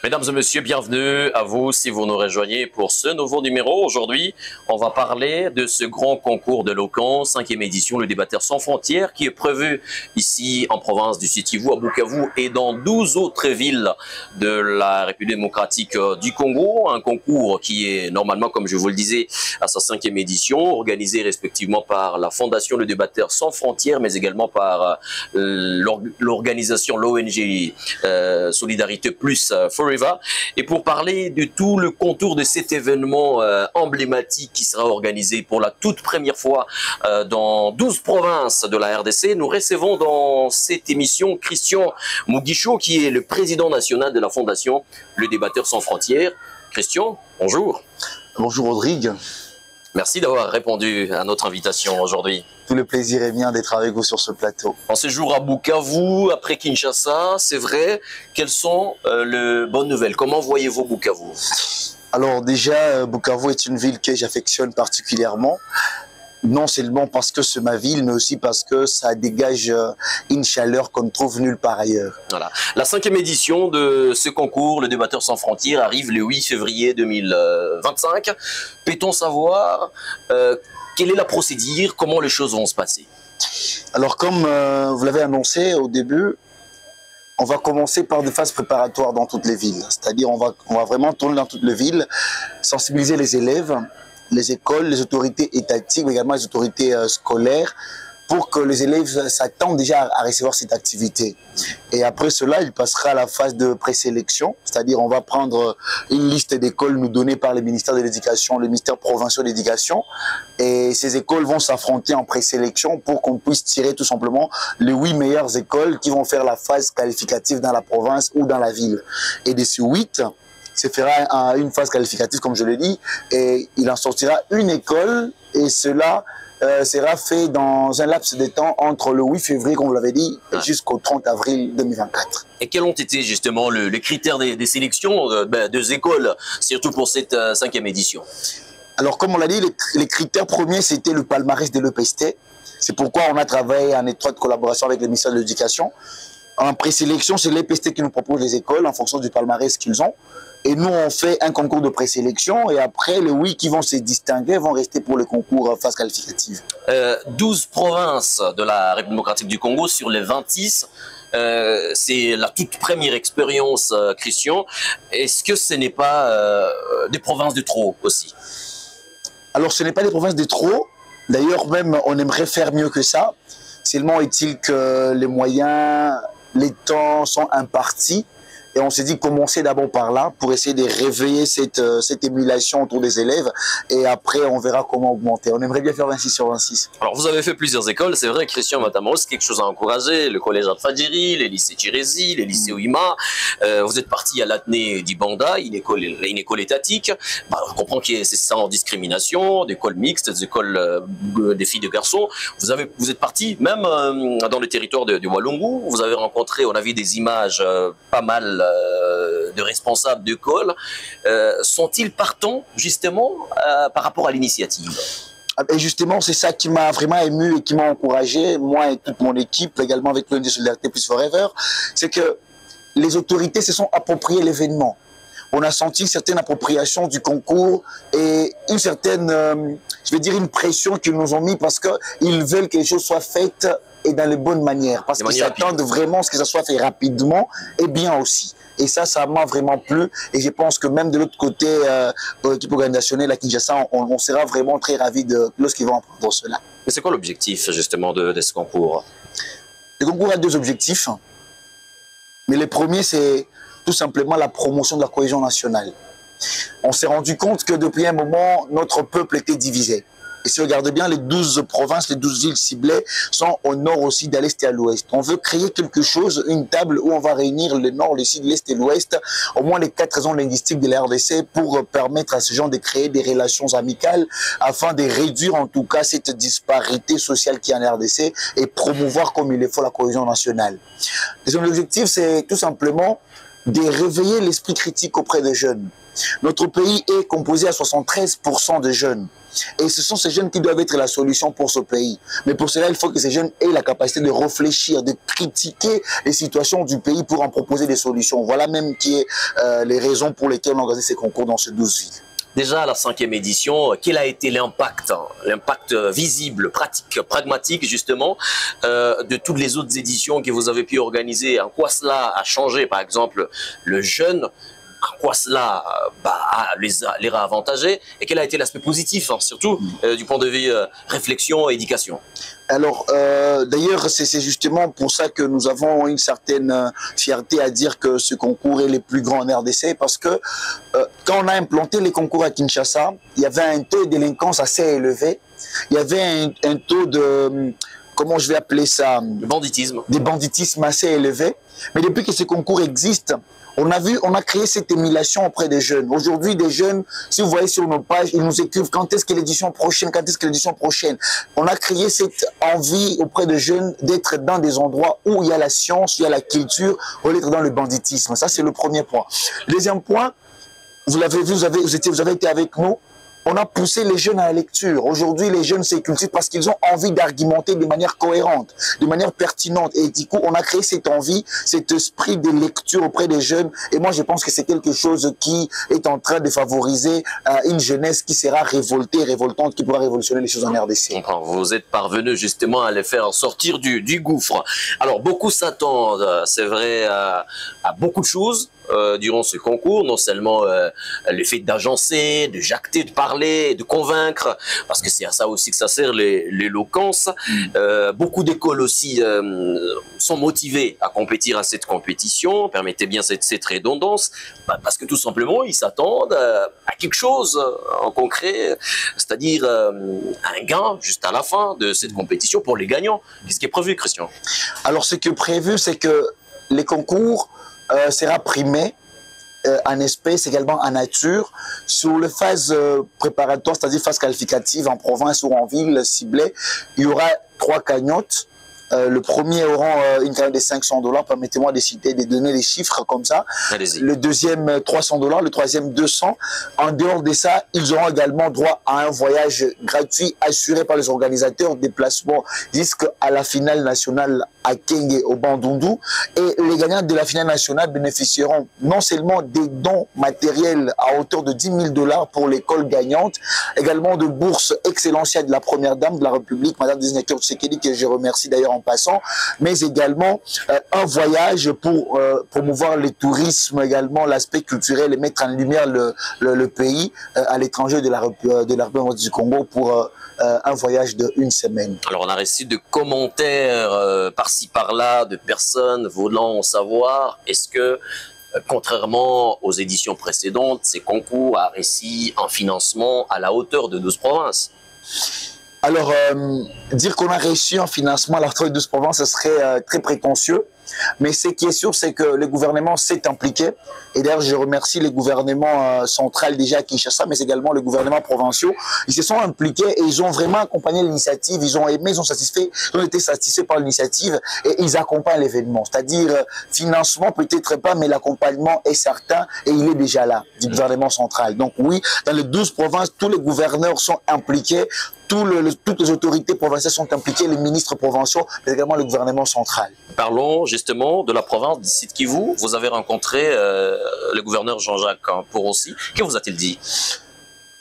Mesdames et messieurs, bienvenue à vous si vous nous rejoignez pour ce nouveau numéro. Aujourd'hui, on va parler de ce grand concours de Locan, 5e édition, le débatteur sans frontières, qui est prévu ici en province du Sud-Kivu, à Bukavu et dans 12 autres villes de la République démocratique du Congo. Un concours qui est normalement, comme je vous le disais, à sa 5e édition, organisé respectivement par la Fondation Le Débatteur sans frontières, mais également par l'organisation, l'ONG Solidarité Plus Forever. Et pour parler de tout le contour de cet événement emblématique qui sera organisé pour la toute première fois dans 12 provinces de la RDC, nous recevons dans cette émission Christian Mugisho, qui est le président national de la Fondation Le Débatteur sans frontières. Christian, bonjour. Bonjour Rodrigue. Merci d'avoir répondu à notre invitation aujourd'hui. Tout le plaisir est mien d'être avec vous sur ce plateau. En séjour à Bukavu, après Kinshasa, c'est vrai, quelles sont les bonnes nouvelles? Comment voyez-vous Bukavu? Alors déjà, Bukavu est une ville que j'affectionne particulièrement. Non seulement parce que c'est ma ville, mais aussi parce que ça dégage une chaleur qu'on ne trouve nulle part ailleurs. Voilà. La 5e édition de ce concours, le Débatteur sans frontières, arrive le 8 février 2025. Peut-on savoir quelle est la procédure, comment les choses vont se passer? Alors comme vous l'avez annoncé au début, on va commencer par des phases préparatoires dans toutes les villes. C'est-à-dire on va vraiment tourner dans toutes les villes, sensibiliser les élèves, les écoles, les autorités étatiques, mais également les autorités scolaires, pour que les élèves s'attendent déjà à recevoir cette activité. Et après cela, il passera à la phase de présélection, c'est-à-dire on va prendre une liste d'écoles nous données par le ministère de l'Éducation, le ministère provincial de l'Éducation, et ces écoles vont s'affronter en présélection pour qu'on puisse tirer tout simplement les 8 meilleures écoles qui vont faire la phase qualificative dans la province ou dans la ville. Et de ces 8, se fera une phase qualificative, comme je l'ai dit, et il en sortira une école, et cela sera fait dans un laps de temps entre le 8 février, comme vous l'avez dit, jusqu'au 30 avril 2024. Et quels ont été justement les critères des sélections des écoles, surtout pour cette 5e édition? Alors, comme on l'a dit, les critères premiers, c'était le palmarès de l'EPST. C'est pourquoi on a travaillé en étroite collaboration avec le ministère de l'Éducation. En présélection, c'est l'EPST qui nous propose les écoles en fonction du palmarès qu'ils ont. Et nous, on fait un concours de présélection et après, les 8 qui vont se distinguer vont rester pour le concours phase qualificative. 12 provinces de la République démocratique du Congo sur les 26. C'est la toute première expérience, Christian. Est-ce que ce n'est pas des provinces de trop aussi? Alors, ce n'est pas des provinces de trop. D'ailleurs, même, on aimerait faire mieux que ça. Seulement est-il que les moyens, les temps sont impartis. Et on s'est dit commencer d'abord par là pour essayer de réveiller cette émulation autour des élèves. Et après, on verra comment augmenter. On aimerait bien faire 26 sur 26. Alors, vous avez fait plusieurs écoles. C'est vrai, Christian Matamoros, c'est quelque chose à encourager. Le collège Al-Fadjiri, les lycées Tirezi, les lycées Ouima. Vous êtes parti à l'Atné d'Ibanda, une école étatique. On comprend que c'est ça en discrimination, des écoles mixtes, des écoles des filles et des garçons. Vous êtes parti même dans le territoire de Walungu. Vous avez rencontré, on a vu des images pas mal de responsables d'école. Sont-ils partants justement par rapport à l'initiative? Et justement, c'est ça qui m'a vraiment ému et qui m'a encouragé, moi et toute mon équipe, également avec l'ONG Solidarité Plus Forever, c'est que les autorités se sont appropriées l'événement. On a senti une certaine appropriation du concours et une certaine, je vais dire, une pression qu'ils nous ont mis parce qu'ils veulent que les choses soient faites et dans les bonnes manières. Parce qu'ils s'attendent vraiment à ce que ça soit fait rapidement et bien aussi. Et ça m'a vraiment plu. Et je pense que même de l'autre côté, l'équipe organisationnelle à Kinshasa, on sera vraiment très ravis lorsqu'ils vont apprendre cela. Mais c'est quoi l'objectif justement de ce concours? Le concours a 2 objectifs. Mais le premier, c'est tout simplement la promotion de la cohésion nationale. On s'est rendu compte que depuis un moment, notre peuple était divisé. Et si vous regardez bien, les 12 provinces, les 12 villes ciblées sont au nord aussi, de l'est et à l'ouest. On veut créer quelque chose, une table où on va réunir le nord, le sud, l'est et l'ouest, au moins les 4 régions linguistiques de la RDC pour permettre à ces gens de créer des relations amicales afin de réduire en tout cas cette disparité sociale qui est en RDC et promouvoir comme il le faut la cohésion nationale. Deuxième objectif, c'est tout simplement de réveiller l'esprit critique auprès des jeunes. Notre pays est composé à 73% de jeunes. Et ce sont ces jeunes qui doivent être la solution pour ce pays. Mais pour cela, il faut que ces jeunes aient la capacité de réfléchir, de critiquer les situations du pays pour en proposer des solutions. Voilà même qui est les raisons pour lesquelles on a organisé ces concours dans ces 12 villes. Déjà, à la 5e édition, quel a été l'impact, l'impact visible, pratique, pragmatique justement, de toutes les autres éditions que vous avez pu organiser? En quoi cela a changé, par exemple, le jeune? En quoi cela les a avantagés? Et quel a été l'aspect positif, hein, surtout du point de vue réflexion et éducation? Alors, d'ailleurs, c'est justement pour ça que nous avons une certaine fierté à dire que ce concours est le plus grand en RDC, parce que quand on a implanté les concours à Kinshasa, il y avait un taux de délinquance assez élevé. Il y avait un taux de, comment je vais appeler ça? Le banditisme. Des banditismes assez élevés. Mais depuis que ce concours existe, on a créé cette émulation auprès des jeunes. Aujourd'hui, des jeunes, si vous voyez sur nos pages, ils nous écrivent quand est-ce que l'édition prochaine, quand est-ce que l'édition prochaine. On a créé cette envie auprès des jeunes d'être dans des endroits où il y a la science, où il y a la culture, au lieu d'être dans le banditisme. Ça, c'est le premier point. Le deuxième point, vous l'avez vu, vous avez été avec nous. On a poussé les jeunes à la lecture. Aujourd'hui, les jeunes se cultivent parce qu'ils ont envie d'argumenter de manière cohérente, de manière pertinente. Et du coup, on a créé cette envie, cet esprit de lecture auprès des jeunes. Et moi, je pense que c'est quelque chose qui est en train de favoriser une jeunesse qui sera révoltée, révoltante, qui pourra révolutionner les choses en RDC. Vous êtes parvenu justement à les faire sortir du gouffre. Alors, beaucoup s'attendent, c'est vrai, à beaucoup de choses. Durant ce concours, non seulement le fait d'agencer, de jacter, de parler, de convaincre, parce que c'est à ça aussi que ça sert l'éloquence. Beaucoup d'écoles aussi sont motivées à compétir à cette compétition, permettez bien cette redondance, parce que tout simplement ils s'attendent à quelque chose en concret, c'est-à-dire un gain juste à la fin de cette compétition pour les gagnants. Qu'est-ce qui est prévu, Christian? Alors ce qui est prévu, c'est que les concours sera primé en espèces, également en nature, sur les phases préparatoires, c'est-à-dire phase qualificative en province ou en ville ciblée. Il y aura 3 cagnottes. Le premier aura une cagnotte de $500. Permettez-moi de citer, de donner des chiffres comme ça. Le deuxième, $300. Le troisième, 200. En dehors de ça, ils auront également droit à un voyage gratuit assuré par les organisateurs, déplacement jusqu'à la finale nationale à Kenge au Bandundu. Et les gagnants de la finale nationale bénéficieront non seulement des dons matériels à hauteur de $10 000 pour l'école gagnante, également de bourses excellentielles de la première dame de la République, Madame Désignature Tshisekedi, que je remercie d'ailleurs en passant, mais également un voyage pour promouvoir le tourisme, également l'aspect culturel et mettre en lumière le pays à l'étranger de la République du Congo pour un voyage de 1 semaine. Alors on a reçu de commentaires par-ci par-là de personnes voulant savoir est-ce que contrairement aux éditions précédentes, ces concours a reçu un financement à la hauteur de 12 provinces. Alors, dire qu'on a reçu un financement à la hauteur de 12 provinces, ce serait très prétentieux. Mais ce qui est sûr, c'est que le gouvernement s'est impliqué. Et d'ailleurs, je remercie les gouvernements centraux déjà à Kinshasa, mais également les gouvernements provinciaux. Ils se sont impliqués et ils ont vraiment accompagné l'initiative. Ils ont aimé, ils ont été satisfaits par l'initiative et ils accompagnent l'événement. C'est-à-dire, financement peut-être pas, mais l'accompagnement est certain et il est déjà là, du gouvernement central. Donc oui, dans les 12 provinces, tous les gouverneurs sont impliqués. Toutes les autorités provinciales sont impliquées, les ministres provinciaux, mais également le gouvernement central. Parlons justement de la province du Sud Kivu. Vous avez rencontré le gouverneur Jean-Jacques Porossi. Que vous a-t-il dit?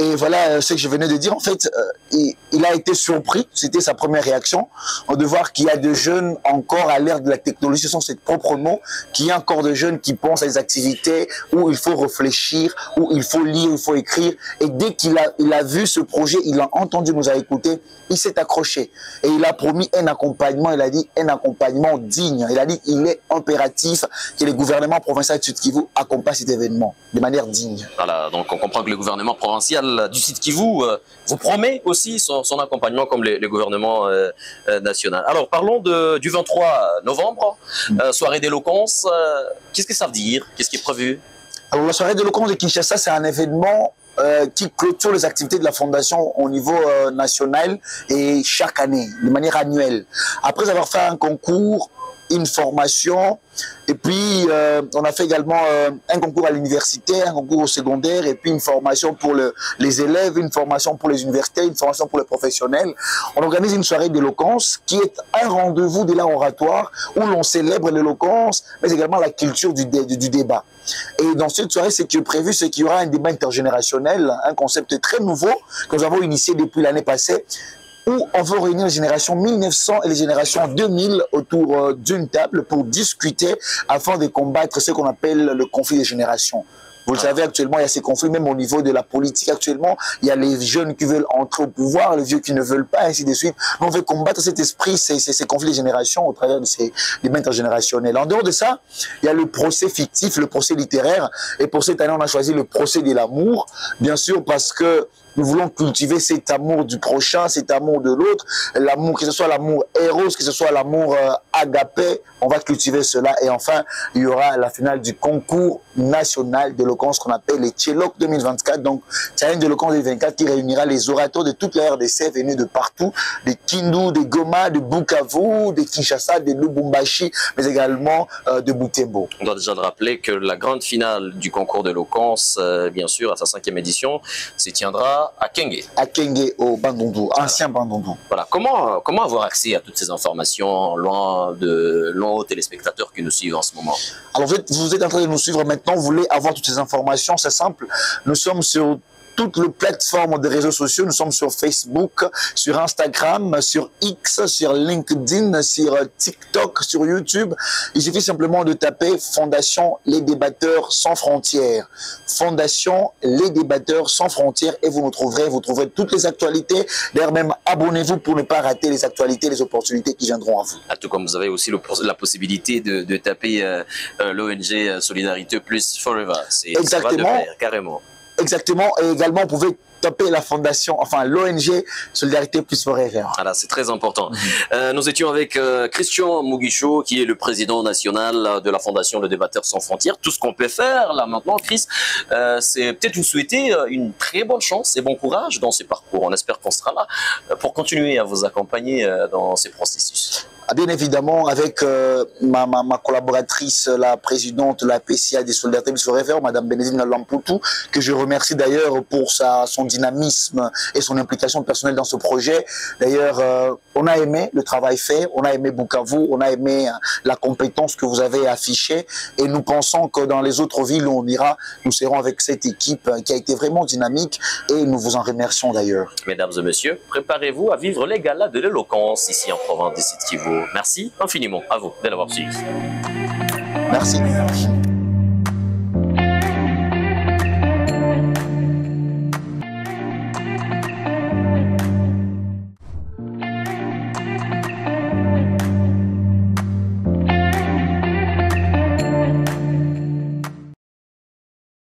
Et voilà ce que je venais de dire. En fait, il a été surpris, c'était sa première réaction, de voir qu'il y a des jeunes encore à l'ère de la technologie, ce sont ses propres mots, qu'il y a encore des jeunes qui pensent à des activités où il faut réfléchir, où il faut lire, il faut écrire. Et dès qu'il a vu ce projet, il a entendu, nous a écouté, il s'est accroché. Et il a promis un accompagnement, il a dit un accompagnement digne. Il a dit il est impératif que les gouvernements provinciaux du Sud Kivu accompagnent cet événement de manière digne. Voilà, donc on comprend que le gouvernement provincial du Sud Kivu vous promet aussi son accompagnement comme les gouvernements nationaux. Alors parlons du 23 novembre, soirée d'éloquence. Qu'est-ce que ça veut dire? Qu'est-ce qui est prévu? Alors la soirée d'éloquence de Kinshasa, c'est un événement qui clôture les activités de la Fondation au niveau national et chaque année, de manière annuelle. Après avoir fait un concours, une formation. Et puis, on a fait également un concours à l'université, un concours au secondaire, et puis une formation pour les élèves, une formation pour les universités, une formation pour les professionnels. On organise une soirée d'éloquence qui est un rendez-vous de l'art oratoire où l'on célèbre l'éloquence, mais également la culture du débat. Et dans cette soirée, ce qui est prévu, c'est qu'il y aura un débat intergénérationnel, un concept très nouveau que nous avons initié depuis l'année passée, où on veut réunir les générations 1900 et les générations 2000 autour d'une table pour discuter afin de combattre ce qu'on appelle le conflit des générations. Vous le savez, actuellement, il y a ces conflits, même au niveau de la politique. Actuellement, il y a les jeunes qui veulent entrer au pouvoir, les vieux qui ne veulent pas, ainsi de suite. Nous, on veut combattre cet esprit, ces conflits de génération au travers de ces débats intergénérationnels. En dehors de ça, il y a le procès fictif, le procès littéraire. Et pour cette année, on a choisi le procès de l'amour, bien sûr, parce que nous voulons cultiver cet amour du prochain, cet amour de l'autre, l'amour, que ce soit l'amour éros, que ce soit l'amour agapé, on va cultiver cela. Et enfin, il y aura la finale du concours national d'éloquence qu'on appelle les Tchelok 2024, donc Challenge d'éloquence 2024 qui réunira les orateurs de toute la RDC venus de partout, de Kindu, de Goma, de Bukavu, de Kinshasa, de Lubumbashi, mais également de Butembo. On doit déjà le rappeler que la grande finale du concours d'éloquence, bien sûr, à sa 5e édition, se tiendra à Kenge. À Kenge, au Bandundu, ancien Bandundu. Voilà. Comment avoir accès à toutes ces informations loin aux téléspectateurs qui nous suivent en ce moment? Alors, vous êtes en train de nous suivre maintenant, vous voulez avoir toutes ces informations, c'est simple. Nous sommes sur toutes les plateformes de réseaux sociaux. Nous sommes sur Facebook, sur Instagram, sur X, sur LinkedIn, sur TikTok, sur YouTube. Il suffit simplement de taper Fondation Les Débatteurs Sans Frontières. Fondation Les Débatteurs Sans Frontières et vous trouverez toutes les actualités. D'ailleurs, même abonnez-vous pour ne pas rater les actualités, les opportunités qui viendront à vous. Tout comme vous avez aussi la possibilité de taper l'ONG Solidarité Plus Forever. Ça va de pair, carrément. Exactement, et également, vous pouvez taper la fondation, enfin l'ONG Solidarité Plus Forever. Voilà, c'est très important. Nous étions avec Christian Mugisho, qui est le président national de la Fondation Le Débatteur Sans Frontières. Tout ce qu'on peut faire là maintenant, Chris, c'est peut-être vous souhaiter une très bonne chance et bon courage dans ces parcours. On espère qu'on sera là pour continuer à vous accompagner dans ces processus. Bien évidemment, avec ma collaboratrice, la présidente de la PCA des Solidarités Plus Forever, Madame Bénédine Lamputu, que je remercie d'ailleurs pour son dynamisme et son implication personnelle dans ce projet. D'ailleurs, on a aimé le travail fait, on a aimé Bukavu, on a aimé la compétence que vous avez affichée et nous pensons que dans les autres villes où on ira, nous serons avec cette équipe qui a été vraiment dynamique et nous vous en remercions d'ailleurs. Mesdames et messieurs, préparez-vous à vivre les galas de l'éloquence ici en province des Sud Kivu. Merci infiniment à vous de l'avoir suivi. Merci.